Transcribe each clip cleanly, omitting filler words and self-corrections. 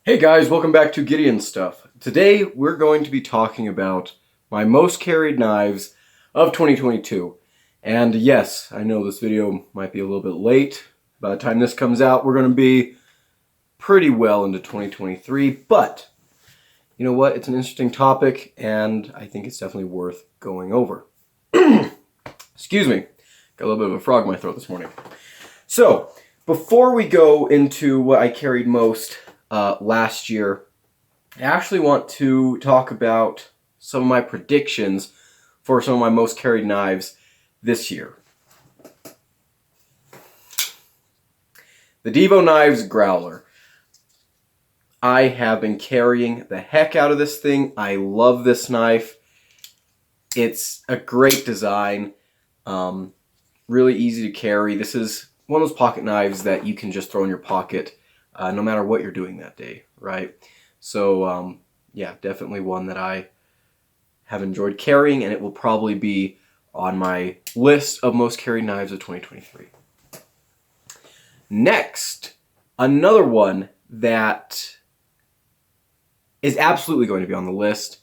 Hey guys, welcome back to Gideon Stuff. Today we're going to be talking about my most carried knives of 2022. And yes, I know this video might be a little bit late. By the time this comes out, we're going to be pretty well into 2023. But you know what? It's an interesting topic and I think it's definitely worth going over. Excuse me. Got a little bit of a frog in my throat this morning. So, before we go into what I carried most last year, I actually want to talk about some of my predictions for some of my most carried knives this year. The Devo Knives Growler. I have been carrying the heck out of this thing. I love this knife. It's a great design. Really easy to carry. This is one of those pocket knives that you can just throw in your pocket no matter what you're doing that day, right? So, yeah, definitely one that I have enjoyed carrying, and it will probably be on my list of most carried knives of 2023. Next, another one that is absolutely going to be on the list.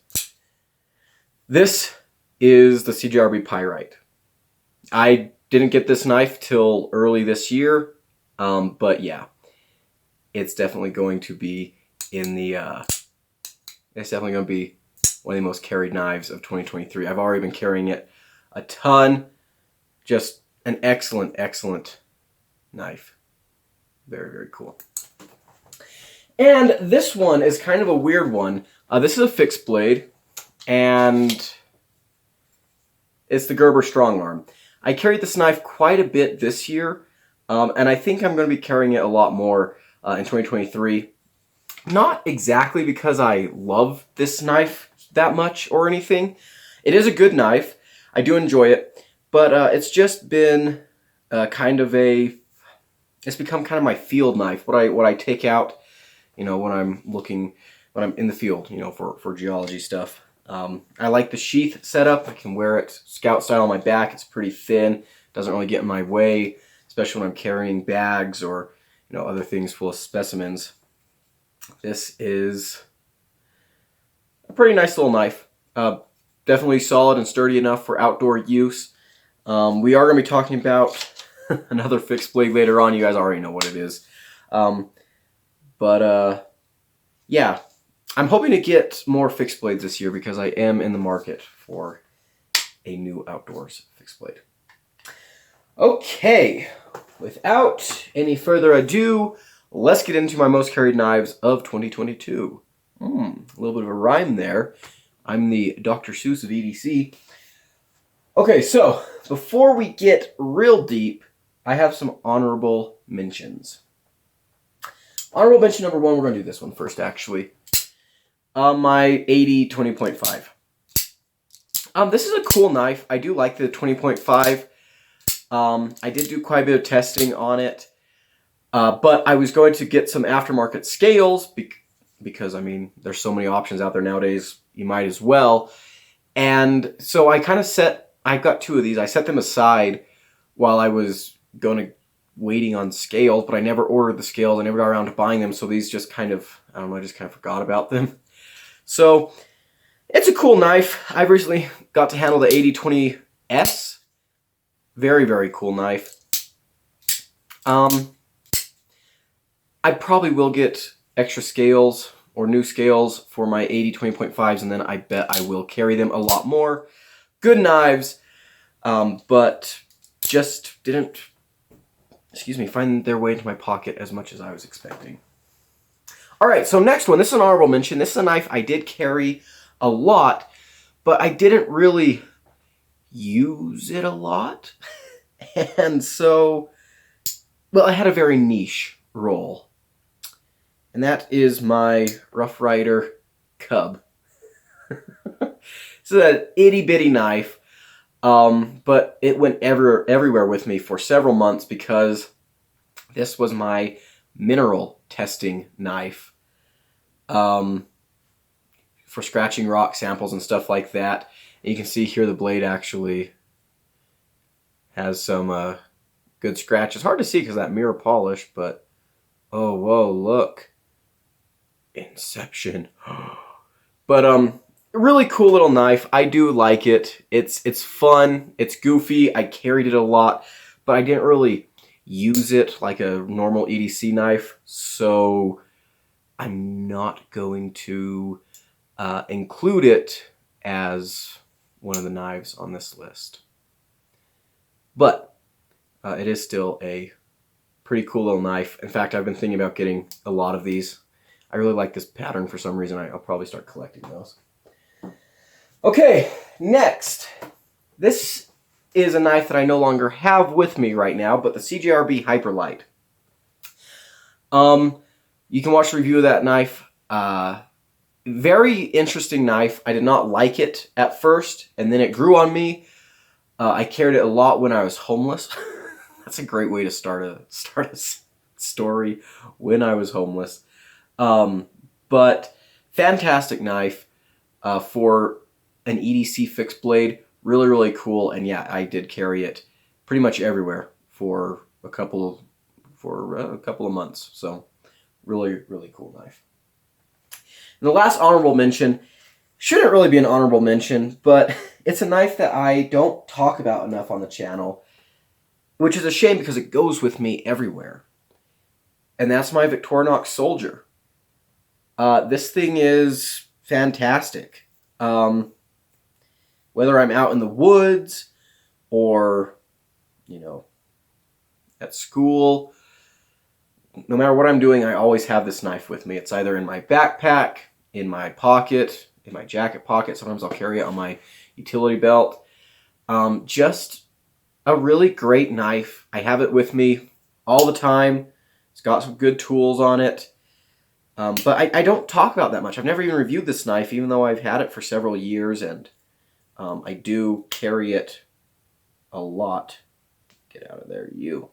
This is the CJRB Pyrite. I didn't get this knife till early this year, but yeah, it's definitely going to be in the, it's definitely going to be one of the most carried knives of 2023. I've already been carrying it a ton. Just an excellent, excellent knife. Very, very cool. And this one is kind of a weird one. This is a fixed blade, and it's the Gerber Strong Arm. I carried this knife quite a bit this year, and I think I'm going to be carrying it a lot more in 2023. Not exactly because I love this knife that much or anything. It is a good knife. I do enjoy it, but it's just been it's become kind of my field knife. What I take out, you know, when I'm in the field, you know, for geology stuff. I like the sheath setup. I can wear it scout style on my back. It's pretty thin. Doesn't really get in my way, especially when I'm carrying bags or, you know, other things full of specimens. This is a pretty nice little knife. Definitely solid and sturdy enough for outdoor use. We are going to be talking about another fixed blade later on. You guys already know what it is. Yeah. I'm hoping to get more fixed blades this year because I am in the market for a new outdoors fixed blade. Okay, without any further ado, let's get into my most carried knives of 2022. A little bit of a rhyme there. I'm the Dr. Seuss of EDC. Okay, so before we get real deep, I have some honorable mentions. Honorable mention number one, we're going to do this one first, actually. My 80 20.5. This is a cool knife. I do like the 20.5. I did do quite a bit of testing on it, but I was going to get some aftermarket scales because, I mean, there's so many options out there nowadays, you might as well. And so I got two of these. I set them aside while I was waiting on scales, but I never ordered the scales. I never got around to buying them, so these just I just kind of forgot about them. So, it's a cool knife. I recently got to handle the 8020S. Very, very cool knife. I probably will get extra scales or new scales for my 80 20.5s, and then I bet I will carry them a lot more. Good knives, but just didn't, find their way into my pocket as much as I was expecting. Alright, so next one. This is an honorable mention. This is a knife I did carry a lot, but I didn't really use it a lot. And so, well, I had a very niche role. And that is my Rough Rider Cub. It's an itty bitty knife, but it went everywhere with me for several months because this was my mineral testing knife. For scratching rock samples and stuff like that. And you can see here the blade actually has some good scratches. Hard to see because of that mirror polish, but oh, whoa, look. Inception. But really cool little knife. I do like it. It's fun. It's goofy. I carried it a lot, but I didn't really use it like a normal EDC knife, so I'm not going to include it as one of the knives on this list. But it is still a pretty cool little knife. In fact, I've been thinking about getting a lot of these. I really like this pattern for some reason. I'll probably start collecting those. Okay, next. This is a knife that I no longer have with me right now, but the CJRB Hyperlite. You can watch the review of that knife. Very interesting knife. I did not like it at first, and then it grew on me. I carried it a lot when I was homeless. That's a great way to start a story, when I was homeless. But fantastic knife for an EDC fixed blade. Really, really cool. And yeah, I did carry it pretty much everywhere for a couple of months. So really, really cool knife. And the last honorable mention shouldn't really be an honorable mention, but it's a knife that I don't talk about enough on the channel, which is a shame because it goes with me everywhere. And that's my Victorinox Soldier. This thing is fantastic. Whether I'm out in the woods or, at school, no matter what I'm doing, I always have this knife with me. It's either in my backpack, in my pocket, in my jacket pocket. Sometimes I'll carry it on my utility belt. Just a really great knife. I have it with me all the time. It's got some good tools on it. But I don't talk about that much. I've never even reviewed this knife, even though I've had it for several years, and I do carry it a lot. Get out of there, you.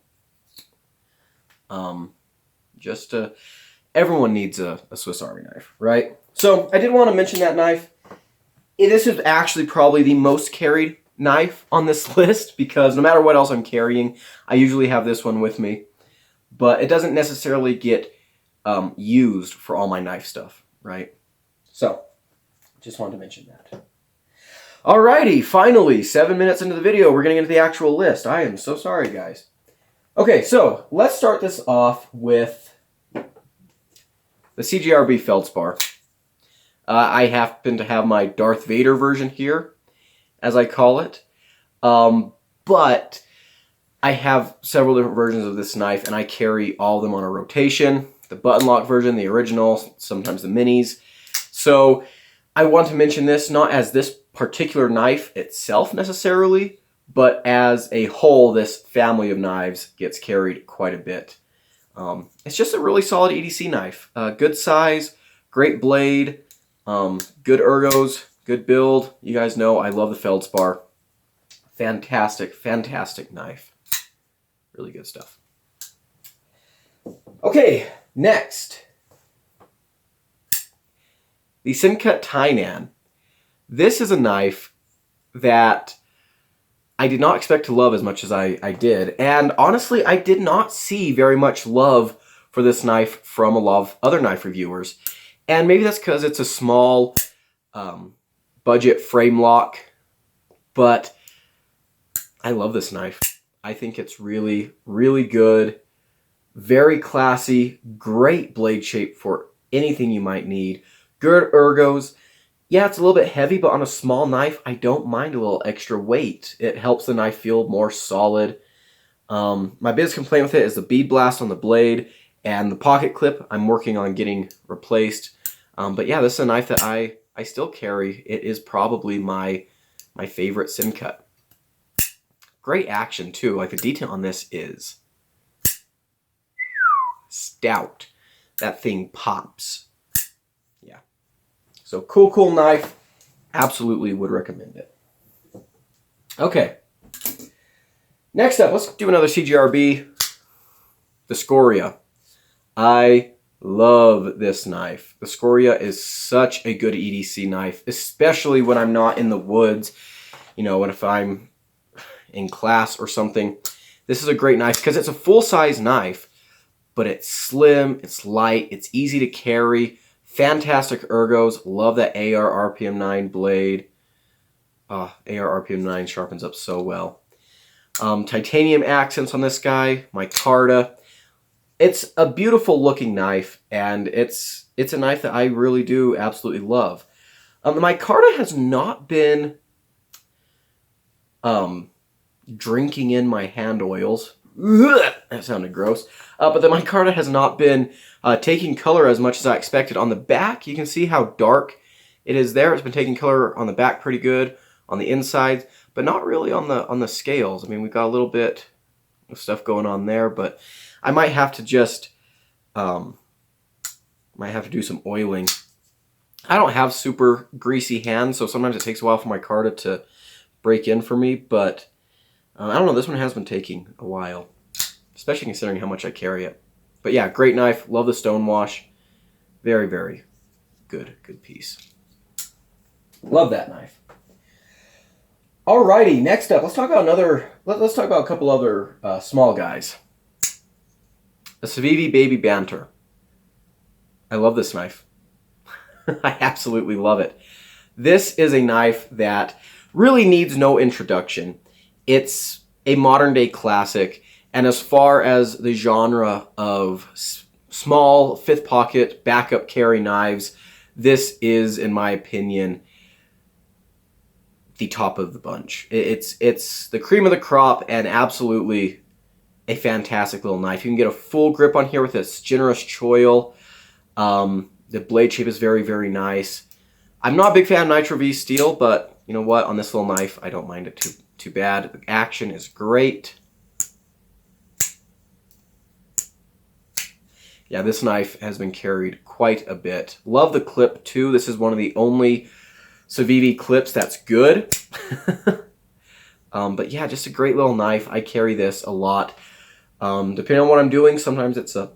Everyone needs a Swiss Army knife, right? So I did want to mention that knife. This is actually probably the most carried knife on this list because no matter what else I'm carrying, I usually have this one with me. But it doesn't necessarily get used for all my knife stuff, right? So, just wanted to mention that. Alrighty, finally, 7 minutes into the video, we're getting into the actual list. I am so sorry, guys. Okay, so let's start this off with the CJRB Feldspar. I happen to have my Darth Vader version here, as I call it. But I have several different versions of this knife, and I carry all of them on a rotation. The button lock version, the original, sometimes the minis. So I want to mention this not as this particular knife itself necessarily, but as a whole, this family of knives gets carried quite a bit. It's just a really solid EDC knife. Good size, great blade, good ergos, good build. You guys know I love the Feldspar. Fantastic, fantastic knife. Really good stuff. Okay, next. The Sincut Tainan. This is a knife that I did not expect to love as much as I did. And honestly, I did not see very much love for this knife from a lot of other knife reviewers. And maybe that's because it's a small budget frame lock. But I love this knife. I think it's really, really good. Very classy. Great blade shape for anything you might need. Good ergos. Yeah, it's a little bit heavy, but on a small knife, I don't mind a little extra weight. It helps the knife feel more solid. My biggest complaint with it is the bead blast on the blade and the pocket clip. I'm working on getting replaced. But yeah, this is a knife that I still carry. It is probably my favorite Sincut. Great action, too. Like, the detail on this is stout. That thing pops. Yeah. So, cool knife. Absolutely would recommend it. Okay. Next up, let's do another CJRB. The Scoria. I love this knife. The Scoria is such a good EDC knife, especially when I'm not in the woods. If I'm in class or something. This is a great knife because it's a full-size knife, but it's slim, it's light, it's easy to carry, Fantastic ergos. Love that AR RPM 9 blade. AR RPM 9 sharpens up so well. Titanium accents on this guy. Micarta. It's a beautiful looking knife, and it's a knife that I really do absolutely love. The micarta has not been drinking in my hand oils. That sounded gross. But the micarta has not been taking color as much as I expected. On the back, you can see how dark it is there. It's been taking color on the back pretty good, on the inside, but not really on the scales. I mean, we've got a little bit of stuff going on there, but I might have to just do some oiling. I don't have super greasy hands, so sometimes it takes a while for my micarta to break in for me, but I don't know, this one has been taking a while, especially considering how much I carry it. But yeah, great knife. Love the stonewash. Very, very good piece. Love that knife. Alrighty, next up, let's talk about a couple other small guys. The Civivi Baby Banter. I love this knife. I absolutely love it. This is a knife that really needs no introduction. It's a modern day classic, and as far as the genre of small fifth pocket backup carry knives, this is, in my opinion, the top of the bunch. It's the cream of the crop and absolutely a fantastic little knife. You can get a full grip on here with this generous choil. The blade shape is very, very nice. I'm not a big fan of Nitro V steel, but you know what? On this little knife, I don't mind it too bad. The action is great. Yeah, this knife has been carried quite a bit. Love the clip too. This is one of the only Civivi clips that's good. But yeah, just a great little knife. I carry this a lot. Depending on what I'm doing, sometimes it's a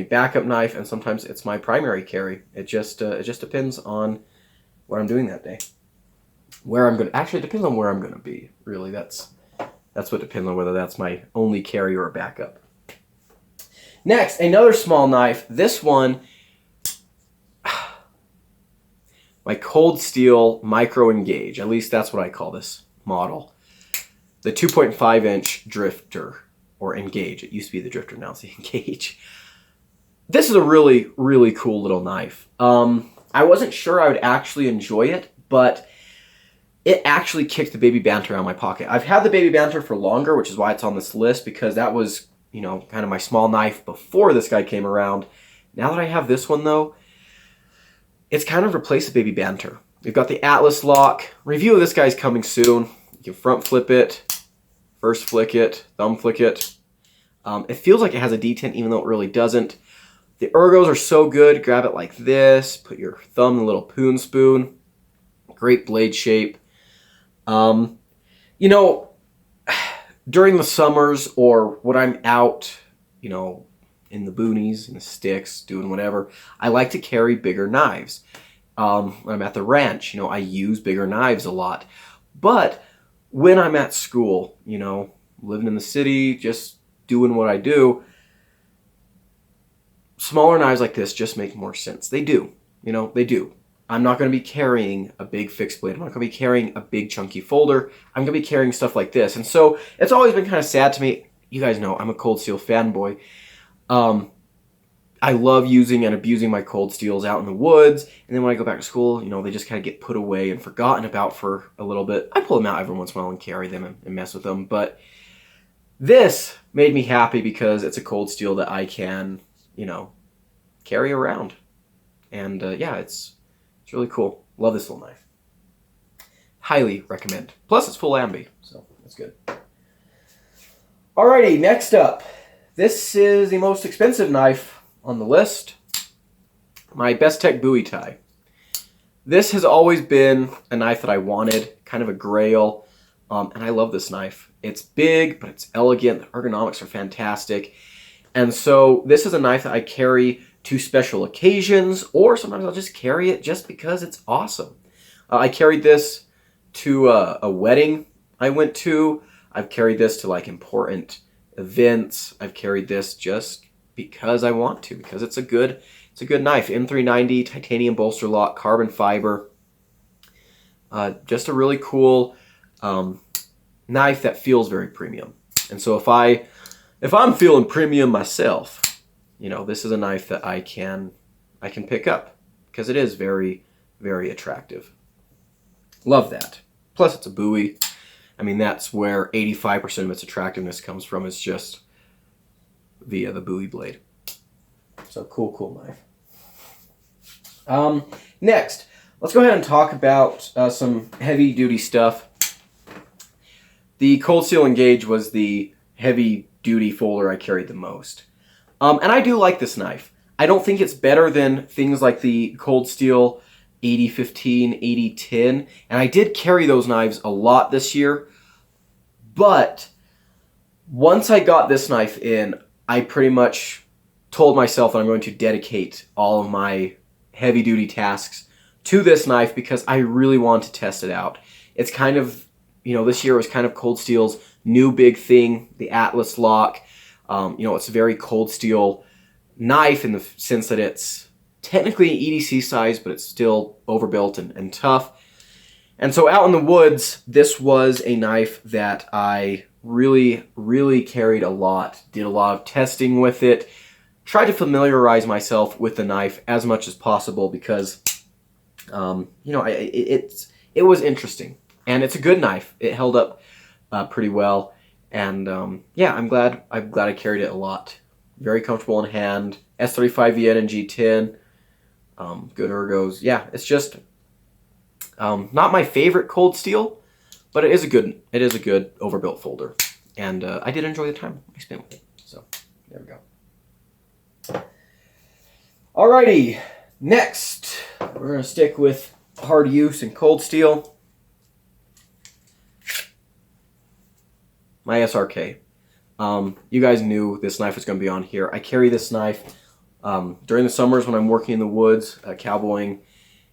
backup knife, and sometimes it's my primary carry. It just depends on what I'm doing that day. Actually, it depends on where I'm gonna be. Really, that's what depends on whether that's my only carry or a backup. Next, another small knife. This one, my Cold Steel Micro Engage. At least that's what I call this model. The 2.5 inch Drifter, or Engage. It used to be the Drifter, now it's the Engage. This is a really, really cool little knife. I wasn't sure I would actually enjoy it, but it actually kicked the Baby Banter out of my pocket. I've had the Baby Banter for longer, which is why it's on this list, because that was, you know, kind of my small knife before this guy came around. Now that I have this one, though, it's kind of replaced the Baby Banter. We've got the Atlas lock. Review of this guy's coming soon. You can front flip it, first flick it, thumb flick it. It feels like it has a detent, even though it really doesn't. The ergos are so good. Grab it like this. Put your thumb in a little poon spoon. Great blade shape. You know, during the summers or when I'm out, you know, in the boonies, in the sticks, doing whatever, I like to carry bigger knives. When I'm at the ranch, you know, I use bigger knives a lot. But when I'm at school, you know, living in the city, just doing what I do, smaller knives like this just make more sense. They do. You know, they do. I'm not going to be carrying a big fixed blade. I'm not going to be carrying a big chunky folder. I'm going to be carrying stuff like this. And so it's always been kind of sad to me. You guys know I'm a Cold Steel fanboy. I love using and abusing my Cold Steels out in the woods. And then when I go back to school, you know, they just kind of get put away and forgotten about for a little bit. I pull them out every once in a while and carry them and mess with them. But this made me happy because it's a Cold Steel that I can, you know, carry around. And yeah, it's really cool. Love this little knife. Highly recommend. Plus, it's full ambi, so that's good. Alrighty, next up. This is the most expensive knife on the list. My Bestech Bowie Tie. This has always been a knife that I wanted, kind of a grail, and I love this knife. It's big, but it's elegant. The ergonomics are fantastic. And so this is a knife that I carry to special occasions, or sometimes I'll just carry it just because it's awesome. I carried this to a wedding I went to. I've carried this to like important events. I've carried this just because I want to, because it's a good knife. M390 titanium bolster lock, carbon fiber. Just a really cool knife that feels very premium. And so if I'm feeling premium myself, you know, this is a knife that I can pick up because it is very, very attractive. Love that. Plus it's a Bowie. I mean, that's where 85% of its attractiveness comes from, is just via the Bowie blade. So cool knife. Next, let's go ahead and talk about some heavy duty stuff. The Cold Steel Engage was the heavy duty folder I carried the most. And I do like this knife. I don't think it's better than things like the Cold Steel 8015, 8010, and I did carry those knives a lot this year, but once I got this knife in, I pretty much told myself that I'm going to dedicate all of my heavy-duty tasks to this knife because I really want to test it out. It's kind of, you know, this year was kind of Cold Steel's new big thing, the Atlas lock. You know, it's a very Cold Steel knife in the sense that it's technically an EDC size, but it's still overbuilt and tough. And so out in the woods, this was a knife that I really, really carried a lot. Did a lot of testing with it. Tried to familiarize myself with the knife as much as possible because, you know, it was interesting. And it's a good knife. It held up pretty well. And yeah, I'm glad I carried it a lot. Very comfortable in hand. S35VN and G10. Good ergos. Yeah, it's just not my favorite Cold Steel, but it is a good overbuilt folder, and I did enjoy the time I spent with it. So there we go. Alrighty, next we're gonna stick with hard use and Cold Steel. My SRK. You guys knew this knife was going to be on here. I carry this knife during the summers when I'm working in the woods, cowboying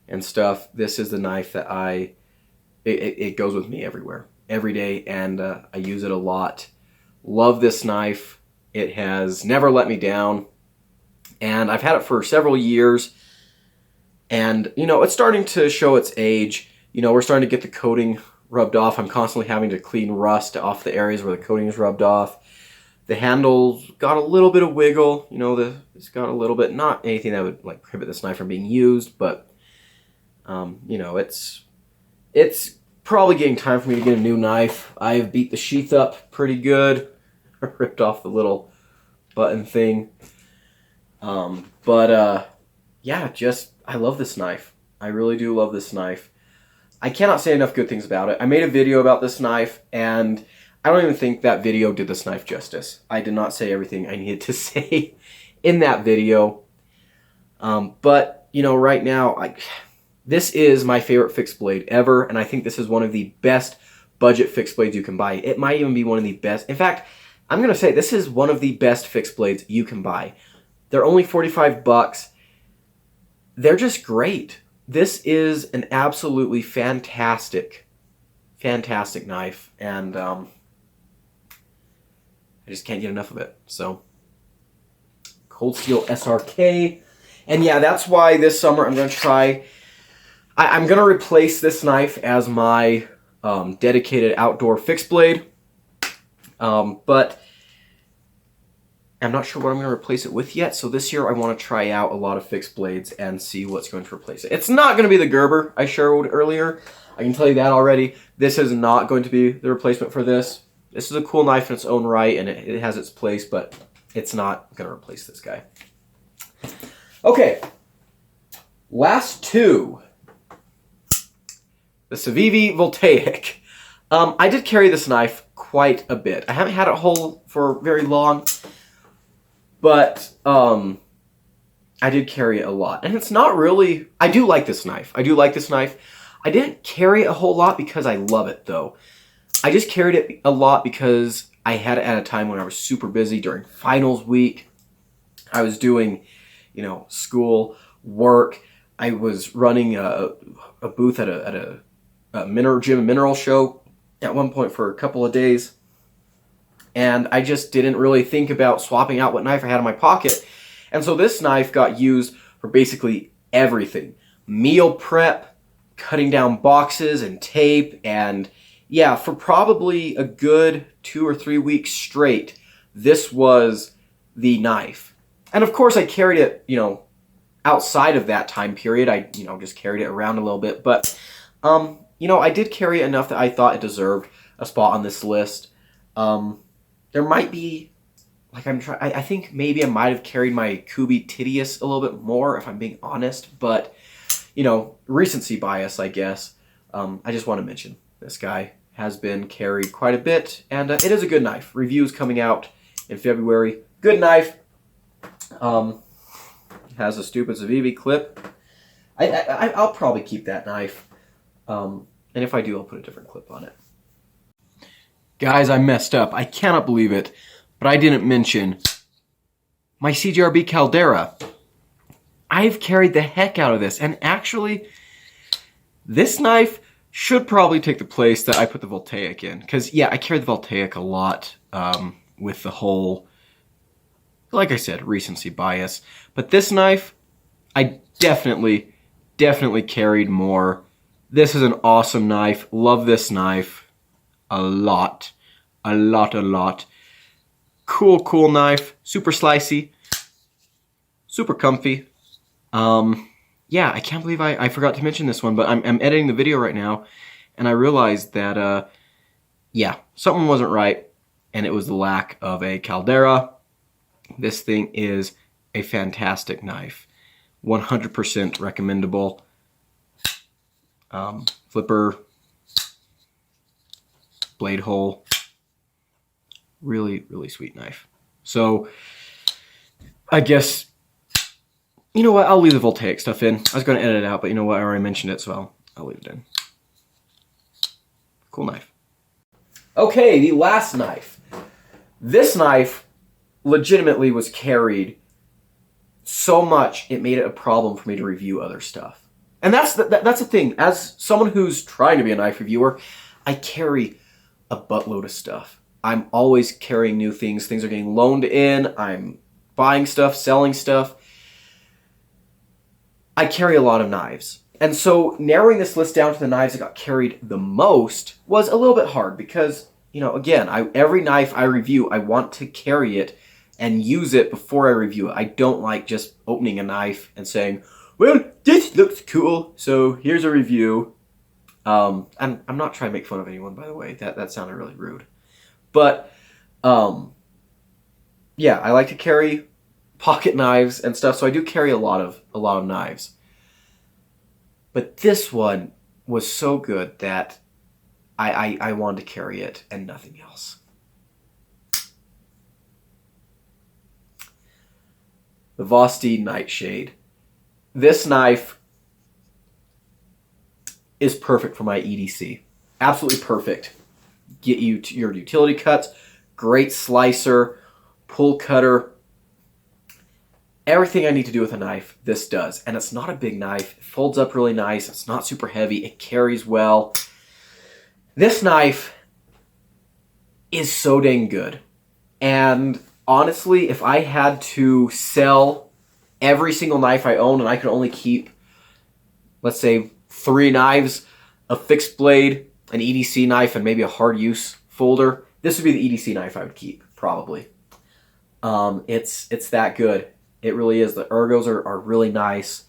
and stuff. This is the knife that it goes with me everywhere, every day, and I use it a lot. Love this knife. It has never let me down, and I've had it for several years, and, you know, it's starting to show its age. You know, we're starting to get the coating rubbed off. I'm constantly having to clean rust off the areas where the coating is rubbed off. The handle's got a little bit of wiggle, you know, it's got a little bit, not anything that would like prohibit this knife from being used, but you know, it's probably getting time for me to get a new knife. I've beat the sheath up pretty good, ripped off the little button thing, but yeah, just I love this knife. I really do love this knife. I cannot say enough good things about it. I made a video about this knife, and I don't even think that video did this knife justice. I did not say everything I needed to say in that video. But, you know, right now, this is my favorite fixed blade ever, and I think this is one of the best budget fixed blades you can buy. It might even be one of the best. In fact, I'm going to say this is one of the best fixed blades you can buy. They're only 45 bucks. They're just great. This is an absolutely fantastic knife, and I just can't get enough of it. So, Cold Steel SRK. And yeah, that's why this summer I'm going to try... I'm going to replace this knife as my dedicated outdoor fixed blade. But I'm not sure what I'm going to replace it with yet. So this year I want to try out a lot of fixed blades and see what's going to replace it. It's not going to be the Gerber I showed earlier. I can tell you that already. This is not going to be the replacement for this. This is a cool knife in its own right, and it has its place, but it's not going to replace this guy. Okay. Last two. The Civivi Voltaic. I did carry this knife quite a bit. I haven't had it whole for very long, but I did carry it a lot. And it's not really... I do like this knife. I didn't carry it a whole lot because I love it, though. I just carried it a lot because I had it at a time when I was super busy during finals week. I was doing, you know, school, work. I was running a booth at a mineral show at one point for a couple of days. and I just didn't really think about swapping out what knife I had in my pocket. And so this knife got used for basically everything. Meal prep, cutting down boxes and tape, and yeah, for probably a good 2 or 3 weeks straight, this was the knife. And of course I carried it, outside of that time period. I, just carried it around a little bit, but I did carry it enough that I thought it deserved a spot on this list. There might be, I think maybe I might have carried my Kubey Titius a little bit more, if I'm being honest, but, recency bias, I guess. I just want to mention this guy has been carried quite a bit, and it is a good knife. Reviews coming out in February. Good knife. Has a stupid Civivi clip. I'll probably keep that knife, and if I do, I'll put a different clip on it. Guys, I messed up. I cannot believe it, but I didn't mention my CJRB Caldera. I've carried the heck out of this, and actually, this knife should probably take the place that I put the Voltaic in, because, yeah, I carried the Voltaic a lot with the whole, like I said, recency bias. But this knife, I definitely carried more. This is an awesome knife. Love this knife. A lot. Cool knife. Super slicey. Super comfy. Yeah, I can't believe I forgot to mention this one, but I'm editing the video right now, and I realized that, yeah, something wasn't right, and it was the lack of a Caldera. This thing is a fantastic knife. 100% recommendable. Flipper. Blade hole. Really sweet knife. So, I guess, you know what, I'll leave the Voltaic stuff in. I was going to edit it out, but you know what, I already mentioned it, so I'll leave it in. Cool knife. Okay, the last knife. This knife legitimately was carried so much it made it a problem for me to review other stuff. And that's the thing. As someone who's trying to be a knife reviewer, I carry a buttload of stuff. I'm always carrying new things. Things are getting loaned in. I'm buying stuff, selling stuff. I carry a lot of knives. And so narrowing this list down to the knives that got carried the most was a little bit hard because, again, every knife I review, I want to carry it and use it before I review it. I don't like just opening a knife and saying, well, this looks cool, so here's a review. I'm not trying to make fun of anyone, by the way. That sounded really rude. But, yeah, I like to carry pocket knives and stuff, so I do carry a lot of knives. But this one was so good that I wanted to carry it and nothing else. The Voste Nightshade. This knife is perfect for my EDC. Absolutely perfect. Get you to your utility cuts, great slicer, pull cutter, everything I need to do with a knife, this does. And it's not a big knife. It folds up really nice. It's not super heavy. It carries well. This knife is so dang good. And honestly, if I had to sell every single knife I own and I could only keep, let's say, 3 knives, a fixed blade, an EDC knife, and maybe a hard use folder, this would be the EDC knife I would keep, probably. It's that good. It really is. The ergos are really nice.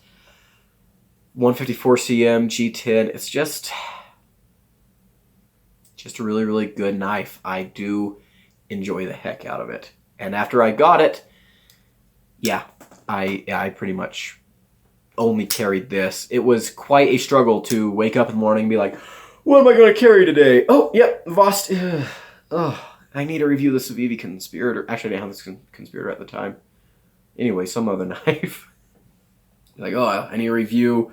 154 cm, G10. It's just a really good knife. I do enjoy the heck out of it. And after I got it, yeah, I pretty much only carried this. It was quite a struggle to wake up in the morning and be like, what am I going to carry today? Oh, yep, Voste. I need to review the Civivi Conspirator. Actually, I didn't have this Conspirator at the time. Anyway, some other knife. Like, oh, I need to review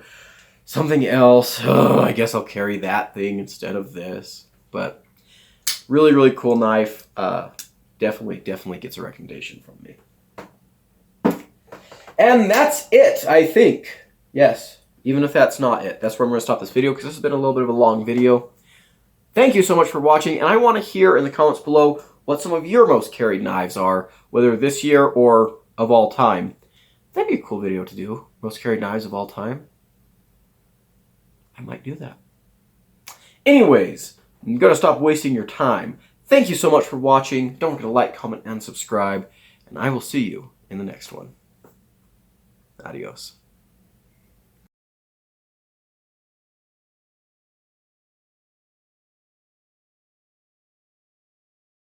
something else. Oh, I guess I'll carry that thing instead of this. But really cool knife. Definitely gets a recommendation from me. And that's it, I think. Yes, even if that's not it. That's where I'm going to stop this video because this has been a little bit of a long video. Thank you so much for watching, and I want to hear in the comments below, what some of your most carried knives are, whether this year or of all time. That'd be a cool video to do. Most carried knives of all time. I might do that. Anyways, I'm going to stop wasting your time. Thank you so much for watching. Don't forget to like, comment, and subscribe. And I will see you in the next one. Adios.